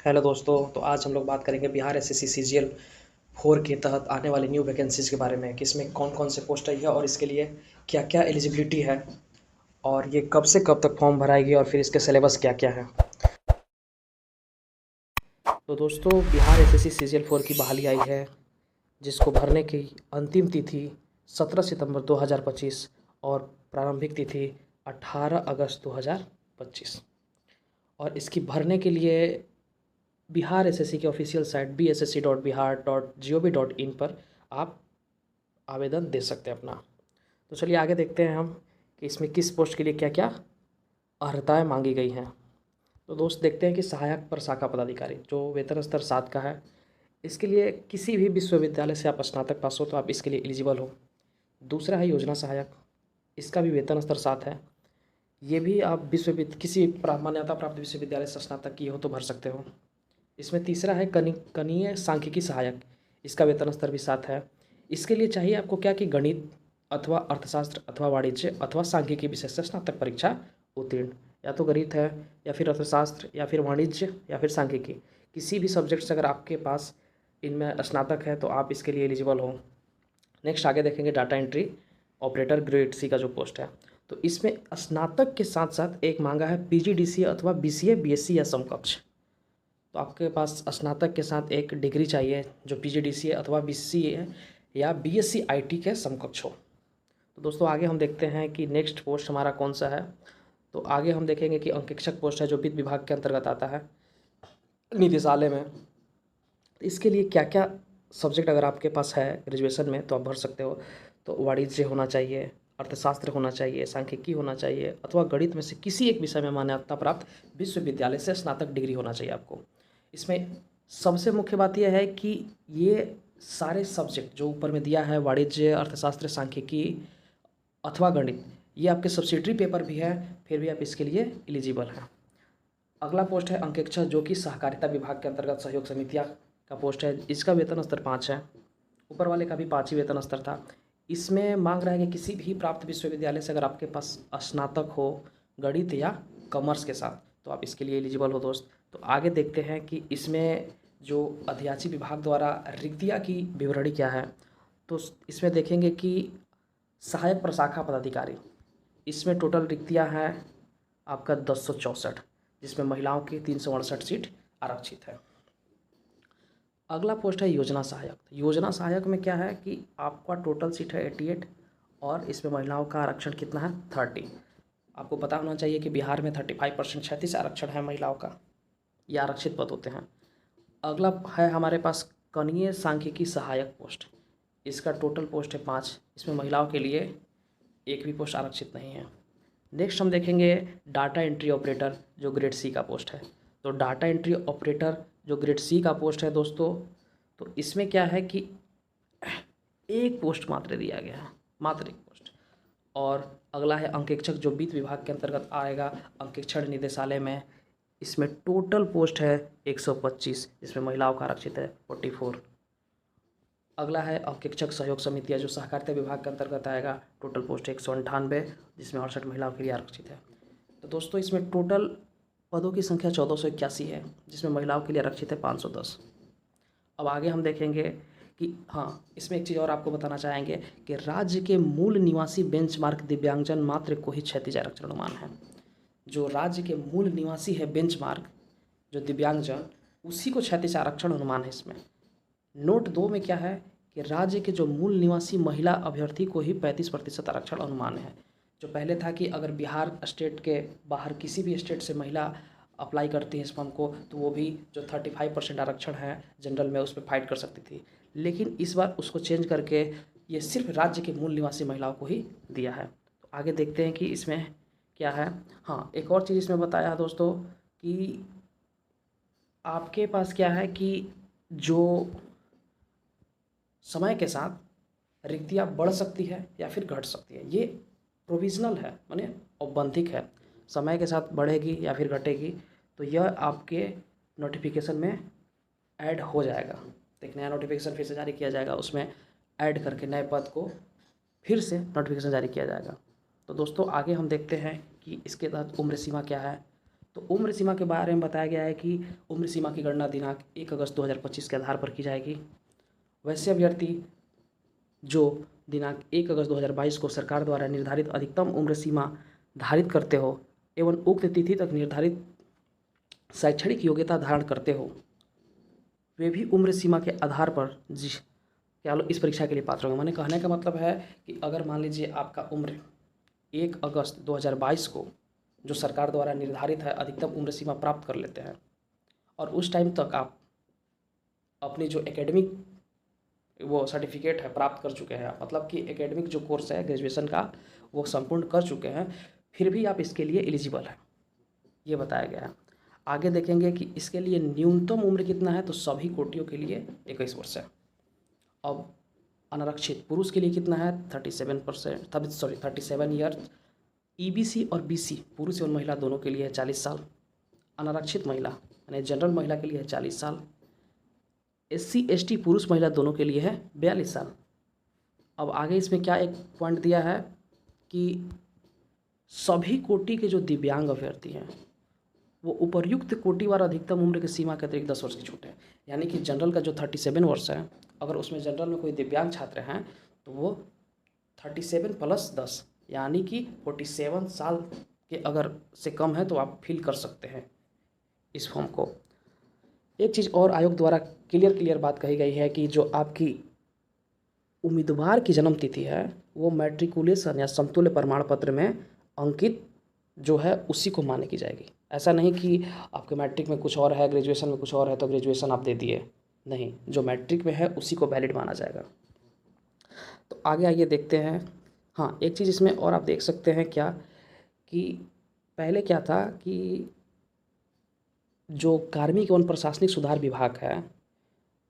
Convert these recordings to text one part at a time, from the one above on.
Hello दोस्तों। तो आज हम लोग बात करेंगे बिहार एसएससी सीजीएल 4 के तहत आने वाले न्यू वैकेंसीज़ के बारे में कि इसमें कौन कौन से पोस्ट आई है और इसके लिए क्या क्या एलिजिबिलिटी है और ये कब से कब तक फॉर्म भराएगी और फिर इसके सिलेबस क्या क्या है। तो दोस्तों, बिहार एसएससी सीजीएल 4 की बहाली आई है जिसको भरने की अंतिम तिथि 17 सितंबर 2025 और प्रारंभिक तिथि 18 अगस्त 2025। और इसकी भरने के लिए बिहार एसएससी की ऑफिशियल साइट bssc.bihar.gov.in पर आप आवेदन दे सकते हैं अपना। तो चलिए आगे देखते हैं हम कि इसमें किस पोस्ट के लिए क्या क्या अर्हताएँ मांगी गई हैं। तो दोस्त देखते हैं कि सहायक प्रशाखा पदाधिकारी जो वेतन स्तर 7 का है, इसके लिए किसी भी विश्वविद्यालय से आप स्नातक पास हो तो आप इसके लिए एलिजिबल हो। दूसरा है योजना सहायक, इसका भी वेतन स्तर 7 है। ये भी आप किसी मान्यता प्राप्त विश्वविद्यालय से स्नातक किए हो तो भर सकते हो। इसमें तीसरा है कनीय सांख्यिकी सहायक, इसका वेतन स्तर भी 7 है। इसके लिए चाहिए आपको क्या कि गणित अथवा अर्थशास्त्र अथवा वाणिज्य अथवा सांख्यिकी विषय से स्नातक परीक्षा उत्तीर्ण, या तो गणित है या फिर अर्थशास्त्र या फिर वाणिज्य या फिर सांख्यिकी, किसी भी सब्जेक्ट से अगर आपके पास इनमें स्नातक है तो आप इसके लिए एलिजिबल हो। नेक्स्ट आगे देखेंगे data entry operator grade C का जो पोस्ट है, तो इसमें स्नातक के साथ साथ एक मांगा है पीजीडीसीए अथवा बीसीए बीएससी या समकक्ष। तो आपके पास स्नातक के साथ एक डिग्री चाहिए जो पीजीडीसीए अथवा बीसीए या बीएससी आईटी के समकक्ष हो। तो दोस्तों आगे हम देखते हैं कि नेक्स्ट पोस्ट हमारा कौन सा है। तो आगे हम देखेंगे कि अंकेक्षक पोस्ट है जो वित्त विभाग के अंतर्गत आता है निदेशालय में। इसके लिए क्या क्या सब्जेक्ट अगर आपके पास है ग्रेजुएशन में तो आप भर सकते हो। तो वाणिज्य होना चाहिए, अर्थशास्त्र होना चाहिए, सांख्यिकी होना चाहिए अथवा गणित में से किसी एक विषय में मान्यता प्राप्त विश्वविद्यालय से स्नातक डिग्री होना चाहिए आपको। इसमें सबसे मुख्य बात यह है कि ये सारे सब्जेक्ट जो ऊपर में दिया है वाणिज्य, अर्थशास्त्र, सांख्यिकी अथवा गणित, ये आपके सब्सिडरी पेपर भी है, फिर भी आप इसके लिए एलिजिबल हैं। अगला पोस्ट है अंकेक्षक जो कि सहकारिता विभाग के अंतर्गत सहयोग समितियाँ का पोस्ट है। इसका वेतन स्तर 5 है, ऊपर वाले का भी 5 ही वेतन स्तर था। इसमें मांग रहा है कि किसी भी प्राप्त विश्वविद्यालय से अगर आपके पास स्नातक हो गणित या कॉमर्स के साथ तो आप इसके लिए एलिजिबल हो दोस्त। तो आगे देखते हैं कि इसमें जो अध्याची विभाग द्वारा रिक्तियाँ की विवरणी क्या है। तो इसमें देखेंगे कि सहायक प्रशाखा पदाधिकारी, इसमें टोटल रिक्तियाँ हैं आपका 1064, जिसमें महिलाओं की 368 सीट आरक्षित है। अगला पोस्ट है योजना सहायक। योजना सहायक में क्या है कि आपका टोटल सीट है 88 और इसमें महिलाओं का आरक्षण कितना है 30। आपको पता होना चाहिए कि बिहार में 35% 36 आरक्षण है महिलाओं का, ये आरक्षित पद होते हैं। अगला है हमारे पास कनीय सांख्यिकी सहायक पोस्ट, इसका टोटल पोस्ट है 5, इसमें महिलाओं के लिए एक भी पोस्ट आरक्षित नहीं है। नेक्स्ट हम देखेंगे डाटा एंट्री ऑपरेटर जो ग्रेड सी का पोस्ट है। तो डाटा एंट्री ऑपरेटर जो ग्रेड सी का पोस्ट है दोस्तों, तो इसमें क्या है कि एक पोस्ट मात्र दिया गया है, मात्र एक पोस्ट। और अगला है अंकेक्षक जो वित्त विभाग के अंतर्गत आएगा अंकेक्षण निदेशालय में, इसमें टोटल पोस्ट है 125, जिसमें महिलाओं का आरक्षित है 44। अगला है अंकेक्षक सहयोग समितियाँ जो सहकारिता विभाग के अंतर्गत आएगा, टोटल पोस्ट 198, जिसमें 68 महिलाओं के लिए आरक्षित है। तो दोस्तों इसमें टोटल पदों की संख्या 1481 है, जिसमें महिलाओं के लिए आरक्षित है 510। अब आगे हम देखेंगे कि हाँ, इसमें एक चीज़ और आपको बताना चाहेंगे कि राज्य के मूल निवासी बेंचमार्क दिव्यांगजन मात्र को ही 36 आरक्षण अनुमान है। जो राज्य के मूल निवासी है बेंचमार्क जो दिव्यांगजन, उसी को 36 आरक्षण अनुमान है इसमें। नोट 2 में क्या है कि राज्य के जो मूल निवासी महिला अभ्यर्थी को ही 35% आरक्षण अनुमान है। जो पहले था कि अगर बिहार स्टेट के बाहर किसी भी स्टेट से महिला अप्लाई करती है इस फॉर्म को तो वो भी जो 35% आरक्षण है जनरल में उस पर फाइट कर सकती थी, लेकिन इस बार उसको चेंज करके ये सिर्फ राज्य के मूल निवासी महिलाओं को ही दिया है। तो आगे देखते हैं कि इसमें क्या है। हाँ, एक और चीज़ इसमें बताया है दोस्तों कि आपके पास क्या है कि जो समय के साथ रिक्तियाँ बढ़ सकती है या फिर घट सकती है, ये प्रोविजनल है, माने औपबंधिक है, समय के साथ बढ़ेगी या फिर घटेगी तो यह आपके नोटिफिकेशन में ऐड हो जाएगा। तो एक नया नोटिफिकेशन फिर से जारी किया जाएगा, उसमें ऐड करके नए पद को फिर से नोटिफिकेशन जारी किया जाएगा। तो दोस्तों आगे हम देखते हैं कि इसके तहत उम्र सीमा क्या है। तो उम्र सीमा के बारे में बताया गया है कि उम्र सीमा की गणना दिनांक 1 अगस्त 2025 के आधार पर की जाएगी। वैसे अभ्यर्थी जो दिनांक 1 अगस्त 2022 को सरकार द्वारा निर्धारित अधिकतम उम्र सीमा धारित करते हो एवं उक्त तिथि तक निर्धारित शैक्षणिक योग्यता धारण करते हो, वे भी उम्र सीमा के आधार पर क्या लो इस परीक्षा के लिए पात्र होंगे। मैंने कहने का मतलब है कि अगर मान लीजिए आपका उम्र 1 अगस्त 2022 को जो सरकार द्वारा निर्धारित है अधिकतम उम्र सीमा प्राप्त कर लेते हैं और उस टाइम तक आप अपनी जो एकेडमिक वो सर्टिफिकेट है प्राप्त कर चुके हैं, मतलब कि एकेडमिक जो कोर्स है ग्रेजुएशन का वो संपूर्ण कर चुके हैं, फिर भी आप इसके लिए एलिजिबल हैं, ये बताया गया है। आगे देखेंगे कि इसके लिए न्यूनतम उम्र कितना है, तो सभी कोटियों के लिए 21 वर्ष है। अब अनारक्षित पुरुष के लिए कितना है 37 ईयर। ईबीसी और बीसी पुरुष एवं महिला दोनों के लिए है 40 साल। अनारक्षित महिला यानी जनरल महिला के लिए है 40 साल। एससी एसटी पुरुष महिला दोनों के लिए है 42 साल। अब आगे इसमें क्या एक पॉइंट दिया है कि सभी कोटि के जो दिव्यांग अभ्यर्थी हैं वो उपर्युक्त कोटिवार अधिकतम उम्र की सीमा के अतिरिक्त 10 वर्ष की छूट है। यानी कि जनरल का जो 37 वर्ष है, अगर उसमें जनरल में कोई दिव्यांग छात्र हैं तो वो 37 + 10 यानी कि 47 साल के अगर से कम है तो आप फिल कर सकते हैं इस फॉर्म को। एक चीज़ और आयोग द्वारा क्लियर बात कही गई है कि जो आपकी उम्मीदवार की जन्म तिथि है वो मैट्रिकुलेशन या समतुल्य प्रमाण पत्र में अंकित जो है उसी को माने की जाएगी। ऐसा नहीं कि आपके मैट्रिक में कुछ और है, ग्रेजुएशन में कुछ और है तो ग्रेजुएशन आप दे दिए, नहीं, जो मैट्रिक में है उसी को वैलिड माना जाएगा। तो आगे आइए देखते हैं। हाँ, एक चीज़ इसमें और आप देख सकते हैं क्या कि पहले क्या था कि जो कार्मिक एवं प्रशासनिक सुधार विभाग है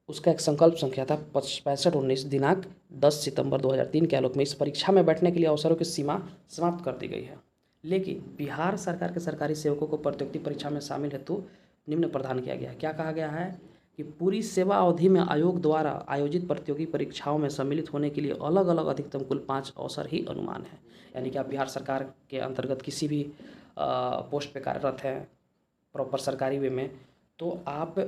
उसका एक संकल्प संख्या था 6519 दिनांक 10 सितंबर 2003 के आलोक में इस परीक्षा में बैठने के लिए अवसरों की सीमा समाप्त कर दी गई है। लेकिन बिहार सरकार के सरकारी सेवकों को प्रतियोगिता परीक्षा में शामिल हेतु निम्न प्रदान किया गया है। क्या कहा गया है कि पूरी सेवा अवधि में आयोग द्वारा आयोजित प्रतियोगी परीक्षाओं में सम्मिलित होने के लिए अलग अलग अधिकतम कुल 5 अवसर ही अनुमान है। यानी कि आप बिहार सरकार के अंतर्गत किसी भी पोस्ट पे कार्यरत हैं प्रॉपर सरकारी वे में, तो आप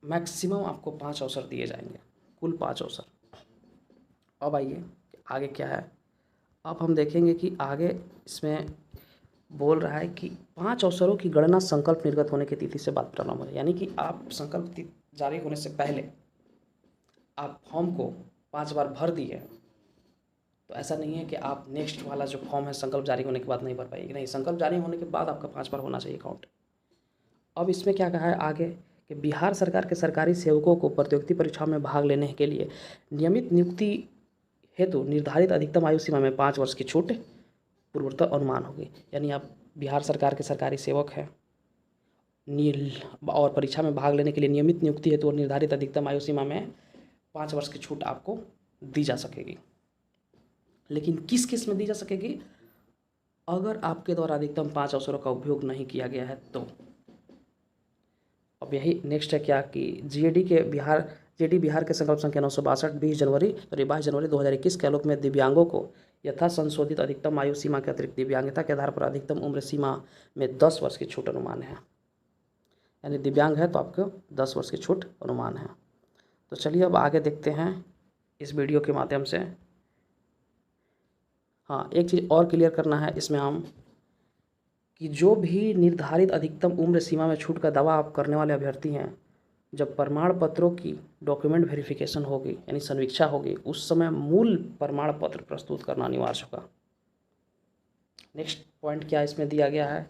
मैक्सिमम आपको 5 अवसर दिए जाएंगे, कुल 5 अवसर। अब आइए आगे क्या है। अब हम देखेंगे कि आगे इसमें बोल रहा है कि 5 अवसरों की गणना संकल्प निर्गत होने की तिथि से बाद प्रारंभ है। यानी कि आप संकल्प जारी होने से पहले आप फॉर्म को 5 बार भर दिए, तो ऐसा नहीं है कि आप नेक्स्ट वाला जो फॉर्म है संकल्प जारी होने के बाद नहीं भर पाएंगे, नहीं, संकल्प जारी होने के बाद आपका 5 बार होना चाहिए काउंट। अब इसमें क्या कहा है आगे कि बिहार सरकार के सरकारी सेवकों को प्रतियोगिता परीक्षाओं में भाग लेने के लिए नियमित नियुक्ति हेतु निर्धारित अधिकतम आयु सीमा में 5 वर्ष की छूट पूर्वोत्तर अनुमान होगी। यानी आप बिहार सरकार के सरकारी सेवक हैं और परीक्षा में भाग लेने के लिए नियमित नियुक्ति हेतु और निर्धारित अधिकतम आयु सीमा में 5 वर्ष की छूट आपको दी जा सकेगी। लेकिन किस किस में दी जा सकेगी? अगर आपके द्वारा अधिकतम 5 अवसरों का उपयोग नहीं किया गया है तो। अब यही नेक्स्ट है क्या कि जीडी बिहार के संकल्प संख्या 962 22 जनवरी 2021 के आलोक में दिव्यांगों को यथा संशोधित अधिकतम आयु सीमा के अतिरिक्त दिव्यांगता के आधार पर अधिकतम उम्र सीमा में 10 वर्ष की छूट अनुमान है। यानी दिव्यांग है तो आपको 10 वर्ष की छूट अनुमान है। तो चलिए अब आगे देखते हैं इस वीडियो के माध्यम से। हाँ, एक चीज़ और क्लियर करना है इसमें हम कि जो भी निर्धारित अधिकतम उम्र सीमा में छूट का दावा आप करने वाले अभ्यर्थी हैं, जब प्रमाण पत्रों की डॉक्यूमेंट वेरिफिकेशन होगी यानी समीक्षा होगी, उस समय मूल प्रमाण पत्र प्रस्तुत करना अनिवार्य होगा। नेक्स्ट पॉइंट क्या इसमें दिया गया है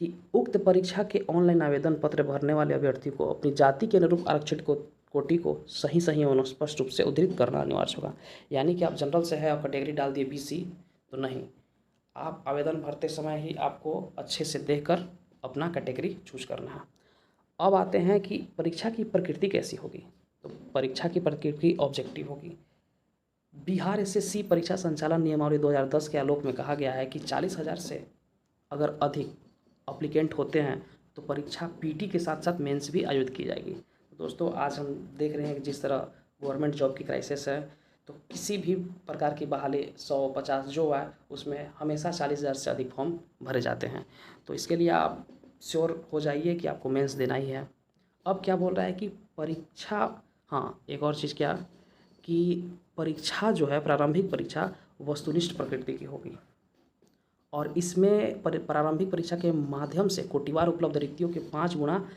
कि उक्त परीक्षा के ऑनलाइन आवेदन पत्र भरने वाले अभ्यर्थी को अपनी जाति के अनुरूप आरक्षित कोटि को सही एवं स्पष्ट रूप से उद्धृत करना अनिवार्य होगा। यानी कि आप जनरल से है और कैटेगरी डाल दिए बीसी, तो नहीं, आप आवेदन भरते समय ही आपको अच्छे से देखकर अपना कैटेगरी चूज करना है। अब आते हैं कि परीक्षा की प्रकृति कैसी होगी। तो परीक्षा की प्रकृति ऑब्जेक्टिव होगी। बिहार एसएससी परीक्षा संचालन नियमावली 2010 के आलोक में कहा गया है कि 40,000 से अगर अधिक अप्लीकेंट होते हैं तो परीक्षा पीटी के साथ साथ मेंस भी आयोजित की जाएगी। तो दोस्तों, आज हम देख रहे हैं कि जिस तरह गवर्नमेंट जॉब की क्राइसिस है, तो किसी भी प्रकार की बहाली 100-50 जो है उसमें हमेशा 40,000 से अधिक फॉर्म भरे जाते हैं। तो इसके लिए आप श्योर हो जाइए कि आपको मेंस देना ही है। अब क्या बोल रहा है कि परीक्षा, हाँ एक और चीज़ क्या कि परीक्षा जो है, प्रारंभिक परीक्षा वस्तुनिष्ठ प्रकृति की होगी और इसमें प्रारंभिक परीक्षा के माध्यम से कोटिवार उपलब्ध रिक्तियों के 5 गुना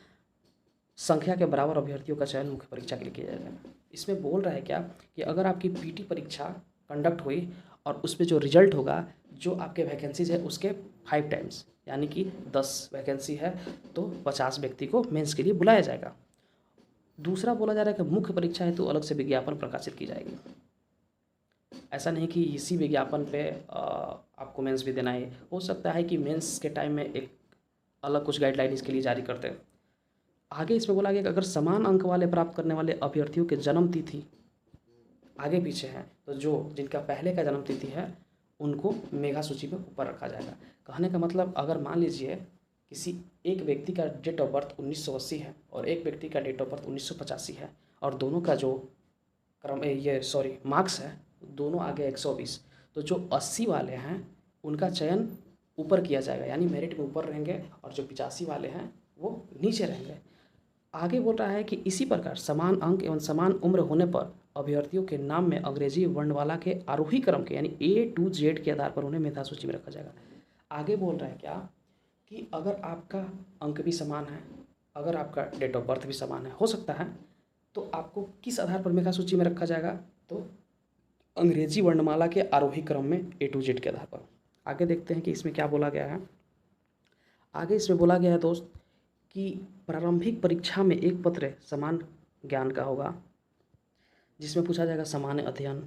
संख्या के बराबर अभ्यर्थियों का चयन मुख्य परीक्षा के लिए किया जाएगा। इसमें बोल रहा है क्या कि अगर आपकी पीटी परीक्षा कंडक्ट हुई और उसमें जो रिजल्ट होगा, जो आपके वैकेंसीज है उसके 5 टाइम्स, यानी कि 10 वैकेंसी है तो 50 व्यक्ति को मेंस के लिए बुलाया जाएगा। दूसरा बोला जा रहा है कि मुख्य परीक्षा हेतु अलग से विज्ञापन प्रकाशित की जाएगी। ऐसा नहीं कि इसी विज्ञापन पे आपको मेंस भी देना है, हो सकता है कि मेंस के टाइम में एक अलग कुछ गाइडलाइन इसके लिए जारी करते हैं। आगे इसमें बोला गया कि अगर समान अंक वाले प्राप्त करने वाले अभ्यर्थियों के जन्म तिथि आगे पीछे हैं तो जो जिनका पहले का जन्म तिथि है उनको मेगा सूची में ऊपर रखा जाएगा। कहने का मतलब अगर मान लीजिए किसी एक व्यक्ति का डेट ऑफ बर्थ 1980 है और एक व्यक्ति का डेट ऑफ बर्थ 1985 है और दोनों का जो मार्क्स है दोनों आगे 120, तो जो 80 वाले हैं उनका चयन ऊपर किया जाएगा, यानी मेरिट में ऊपर रहेंगे और जो 85 वाले हैं वो नीचे रहेंगे। आगे बोल रहा है कि इसी प्रकार समान अंक एवं समान उम्र होने पर अभ्यर्थियों के नाम में अंग्रेजी वर्णमाला के आरोही क्रम के यानी A to Z के आधार पर उन्हें मेधा सूची में रखा जाएगा। आगे बोल रहा है क्या कि अगर आपका अंक भी समान है, अगर आपका डेट ऑफ बर्थ भी समान है, हो सकता है, तो आपको किस आधार पर मेधा सूची में रखा जाएगा, तो अंग्रेजी वर्णमाला के आरोही क्रम में A to Z के आधार पर। आगे देखते हैं कि इसमें क्या बोला गया है। आगे इसमें बोला गया है दोस्त कि प्रारंभिक परीक्षा में एक पत्र समान ज्ञान का होगा जिसमें पूछा जाएगा सामान्य अध्ययन,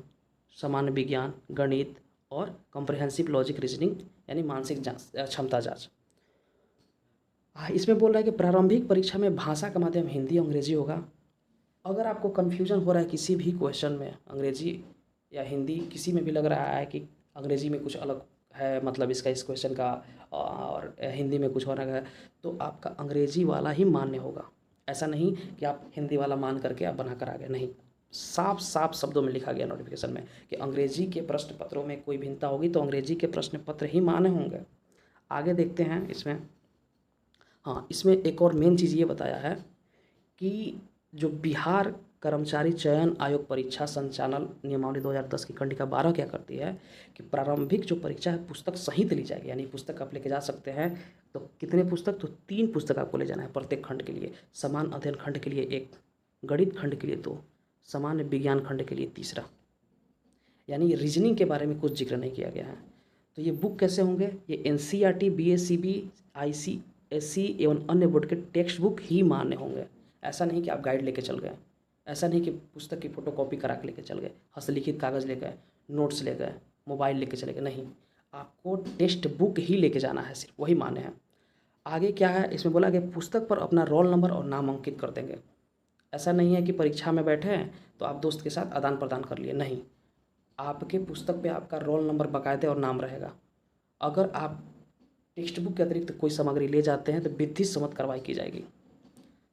सामान्य विज्ञान, गणित और कॉम्प्रिहेंसिव लॉजिक रीजनिंग यानी मानसिक क्षमता जांच। इसमें बोल रहा है कि प्रारंभिक परीक्षा में भाषा का माध्यम हिंदी अंग्रेजी होगा। अगर आपको कन्फ्यूजन हो रहा है किसी भी क्वेश्चन में अंग्रेजी या हिंदी, किसी में भी लग रहा है कि अंग्रेजी में कुछ अलग है मतलब इसका इस क्वेश्चन का और हिंदी में कुछ हो रहा है, तो आपका अंग्रेजी वाला ही मान्य होगा। ऐसा नहीं कि आप हिंदी वाला मान करके आप बना कर आ गए, नहीं, साफ साफ शब्दों में लिखा गया नोटिफिकेशन में कि अंग्रेजी के प्रश्न पत्रों में कोई भिन्नता होगी तो अंग्रेजी के प्रश्न पत्र ही मान्य होंगे। आगे देखते हैं इसमें। हाँ, इसमें एक और मेन चीज़ ये बताया है कि जो बिहार कर्मचारी चयन आयोग परीक्षा संचालन नियमावली 2010 की खंडिका 12 क्या करती है कि प्रारंभिक जो परीक्षा है पुस्तक सहित ली जाएगी, यानी पुस्तक आप लेके जा सकते हैं। तो कितने पुस्तक, तो 3 पुस्तक आपको ले जाना है प्रत्येक खंड के लिए। समान अध्ययन खंड के लिए 1, गणित खंड के लिए 2, सामान्य विज्ञान खंड के लिए 3। यानी रीजनिंग के बारे में कुछ जिक्र नहीं किया गया है। तो ये बुक कैसे होंगे, ये NCERT, BACB, ICSE एवं अन्य बोर्ड के टेक्स्ट बुक ही मान्य होंगे। ऐसा नहीं कि आप गाइड लेके चल गए, ऐसा नहीं कि पुस्तक की फ़ोटोकॉपी करा के लेके चल गए, हस्तलिखित कागज़ ले गए, नोट्स ले गए, मोबाइल लेके चले गए, नहीं, आपको टेक्स्ट बुक ही लेके जाना है, सिर्फ वही मान्य है। आगे क्या है इसमें बोला कि पुस्तक पर अपना रोल नंबर और नाम अंकित कर देंगे। ऐसा नहीं है कि परीक्षा में बैठे हैं तो आप दोस्त के साथ आदान प्रदान कर लिए, नहीं, आपके पुस्तक पे आपका रोल नंबर बाकायदे और नाम रहेगा। अगर आप टेक्स्ट बुक के अतिरिक्त कोई सामग्री ले जाते हैं तो विधि सम्मत कार्रवाई की जाएगी।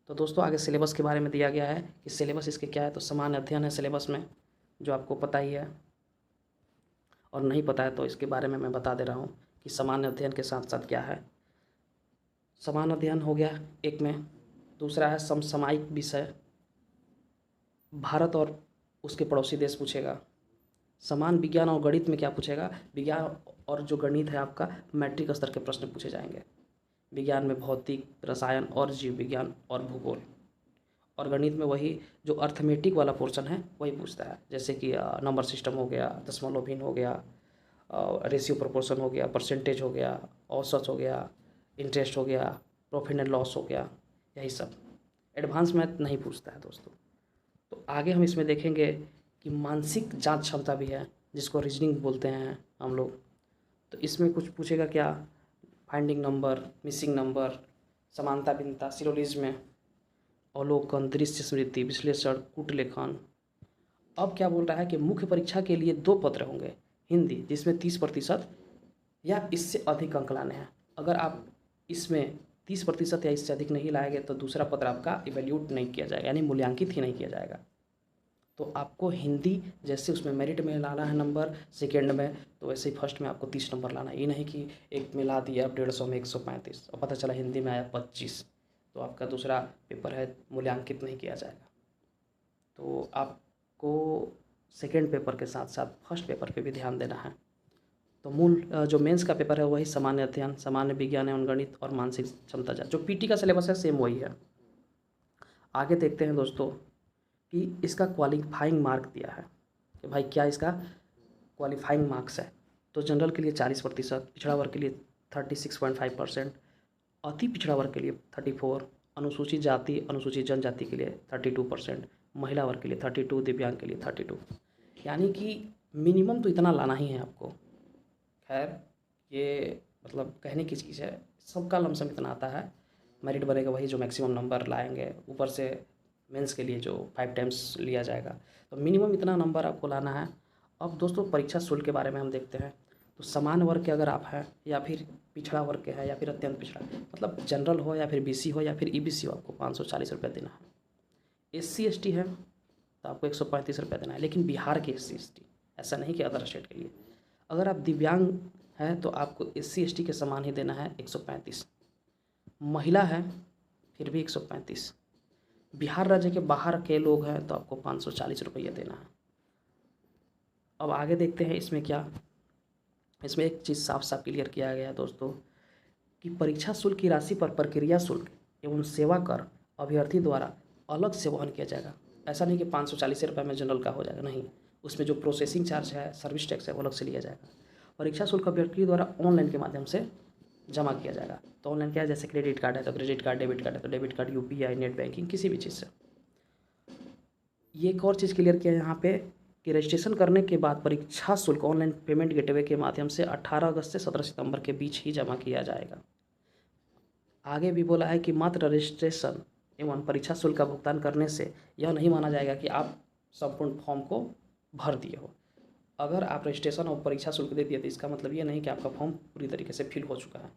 तो दोस्तों आगे सिलेबस के बारे में दिया गया है कि सिलेबस इसके क्या है, तो सामान्य अध्ययन है सिलेबस में, जो आपको पता ही है, और नहीं पता है तो इसके बारे में मैं बता दे रहा हूँ कि सामान्य अध्ययन के साथ साथ क्या है। सामान्य अध्ययन हो गया एक में, दूसरा है समसामयिक विषय, भारत और उसके पड़ोसी देश पूछेगा। समान विज्ञान और गणित में क्या पूछेगा, विज्ञान और जो गणित है आपका मैट्रिक स्तर के प्रश्न पूछे जाएंगे। विज्ञान में भौतिक, रसायन और जीव विज्ञान और भूगोल, और गणित में वही जो अर्थमेटिक वाला पोर्शन है वही पूछता है, जैसे कि नंबर सिस्टम हो गया, दशमलव भिन्न हो गया, रेशियो प्रोपोर्शन हो गया, परसेंटेज हो गया, औसत हो गया, इंटरेस्ट हो गया, प्रॉफिट एंड लॉस हो गया, यही सब। एडवांस मैथ नहीं पूछता है दोस्तों। तो आगे हम इसमें देखेंगे कि मानसिक जांच क्षमता भी है, जिसको रीजनिंग बोलते हैं हम लोग। तो इसमें कुछ पूछेगा क्या, फाइंडिंग नंबर, मिसिंग नंबर, समानता भिन्नता, सिलोजिज्म, अवलोकन, दृश्य स्मृति, विश्लेषण, कूट लेखन। अब क्या बोल रहा है कि मुख्य परीक्षा के लिए 2 पत्र होंगे, हिंदी जिसमें 30% या इससे अधिक अंक लाने हैं। अगर आप इसमें 30% या इससे अधिक नहीं लाएंगे तो दूसरा पत्र आपका इवैल्यूएट नहीं किया जाएगा, यानी मूल्यांकित ही नहीं किया जाएगा। तो आपको हिंदी जैसे उसमें मेरिट में लाना है नंबर सेकंड में, तो वैसे ही फर्स्ट में आपको 30 नंबर लाना है। ये नहीं कि एक में ला दिया 150 में 135 और पता चला हिंदी में आया 25, तो आपका दूसरा पेपर है मूल्यांकित नहीं किया जाएगा। तो आपको सेकंड पेपर के साथ साथ फर्स्ट पेपर पे भी ध्यान देना है। तो मूल जो मेंस का पेपर है वही सामान्य अध्ययन, सामान्य विज्ञान एवं गणित और मानसिक क्षमता जांच। जो पीटी का सिलेबस है सेम वही है। आगे देखते हैं दोस्तों कि इसका क्वालिफाइंग मार्क दिया है कि भाई क्या इसका क्वालिफाइंग मार्क्स है। तो जनरल के लिए 40%, पिछड़ा वर्ग के लिए 36.5%, अति पिछड़ा वर्ग के लिए 34, अनुसूचित जाति अनुसूचित जनजाति के लिए 32%, महिला वर्ग के लिए 32, दिव्यांग के लिए 32। यानी कि मिनिमम तो इतना लाना ही है आपको। खैर ये मतलब कहने की चीज़ है, सबका लमसम इतना आता है। मेरिट बनेगा वही जो मैक्सिमम नंबर लाएंगे, ऊपर से मेंस के लिए जो 5 टाइम्स लिया जाएगा। तो मिनिमम इतना नंबर आपको लाना है। अब दोस्तों परीक्षा शुल्क के बारे में हम देखते हैं। तो सामान्य वर्ग के अगर आप हैं या फिर पिछड़ा वर्ग के हैं या फिर अत्यंत पिछड़ा, मतलब जनरल हो या फिर बीसी हो या फिर ईबीसी हो, आपको 540 रुपये देना है। एससी एसटी है तो आपको 135 रुपये देना है। लेकिन बिहार के एससी एसटी, ऐसा नहीं कि अदर स्टेट के लिए। अगर आप दिव्यांग हैं तो आपको एससी एसटी के समान ही देना है 135। महिला है फिर भी 135। बिहार राज्य के बाहर के लोग हैं तो आपको 540 रुपये देना है। अब आगे देखते हैं इसमें क्या। इसमें एक चीज़ साफ साफ क्लियर किया गया है दोस्तों कि परीक्षा शुल्क की राशि पर प्रक्रिया शुल्क एवं सेवा कर अभ्यर्थी द्वारा अलग से वहन किया जाएगा। ऐसा नहीं कि 540 रुपये में जनरल का हो जाएगा, नहीं। उसमें जो प्रोसेसिंग चार्ज है, सर्विस टैक्स है, वो अलग से लिया जाएगा। परीक्षा शुल्क अभ्यर्थी द्वारा ऑनलाइन के माध्यम से जमा किया जाएगा। तो ऑनलाइन क्या है, जैसे क्रेडिट कार्ड है तो क्रेडिट कार्ड, डेबिट कार्ड है तो debit card, UPI, net banking, किसी भी चीज़ से। ये एक और चीज़ क्लियर किया है यहाँ पे कि रजिस्ट्रेशन करने के बाद परीक्षा शुल्क ऑनलाइन पेमेंट गेटवे के माध्यम से 18 अगस्त से 17 सितंबर के बीच ही जमा किया जाएगा। आगे भी बोला है कि मात्र रजिस्ट्रेशन एवं परीक्षा शुल्क का भुगतान करने से यह नहीं माना जाएगा कि आप संपूर्ण फॉर्म को भर दिए हो। अगर आप रजिस्ट्रेशन और परीक्षा शुल्क दे दिए तो इसका मतलब ये नहीं कि आपका फॉर्म पूरी तरीके से फिल हो चुका है।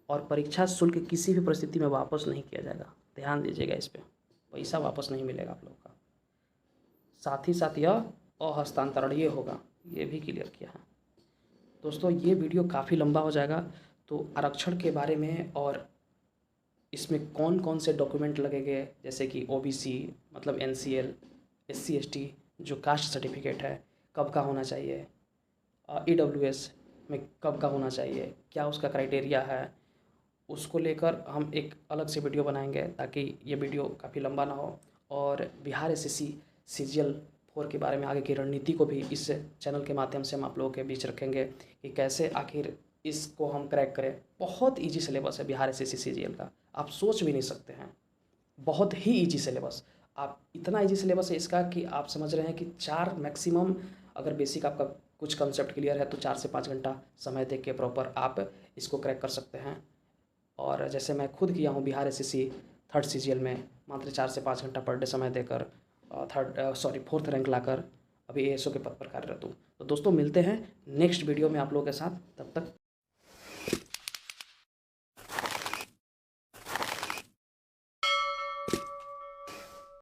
और परीक्षा शुल्क किसी भी परिस्थिति में वापस नहीं किया जाएगा, ध्यान दीजिएगा इस पर। पैसा वापस नहीं मिलेगा आप लोगों का। साथ ही साथ यह अहस्तांतरणीय होगा, ये भी क्लियर किया है। दोस्तों ये वीडियो काफ़ी लंबा हो जाएगा, तो आरक्षण के बारे में और इसमें कौन कौन से डॉक्यूमेंट लगेंगे, जैसे कि ओबीसी मतलब एनसीएल, एससी एसटी जो कास्ट सर्टिफिकेट है कब का होना चाहिए, ईडब्ल्यूएस में कब का होना चाहिए, क्या उसका क्राइटेरिया है, उसको लेकर हम एक अलग से वीडियो बनाएंगे ताकि ये वीडियो काफ़ी लंबा ना हो। और बिहार एसएससी सीजीएल 4 के बारे में आगे की रणनीति को भी इस चैनल के माध्यम से हम आप लोगों के बीच रखेंगे कि कैसे आखिर इसको हम क्रैक करें। बहुत इजी सिलेबस है बिहार एसएससी सीजीएल का, आप सोच भी नहीं सकते हैं। बहुत ही इजी सिलेबस, आप इतना इजी सिलेबस है इसका कि आप समझ रहे हैं कि 4 मैक्सिमम, अगर बेसिक आपका कुछ कंसेप्ट क्लियर है तो 4 से 5 घंटा समय दे के प्रॉपर आप इसको क्रैक कर सकते हैं। और जैसे मैं खुद किया हूँ बिहार एसएससी 3rd सीजीएल में, मात्र 4 से 5 घंटा पर डे समय देकर 4th रैंक लाकर अभी एएसओ के पद पर कार्यरत हूँ। तो दोस्तों मिलते हैं नेक्स्ट वीडियो में आप लोगों के साथ, तब तक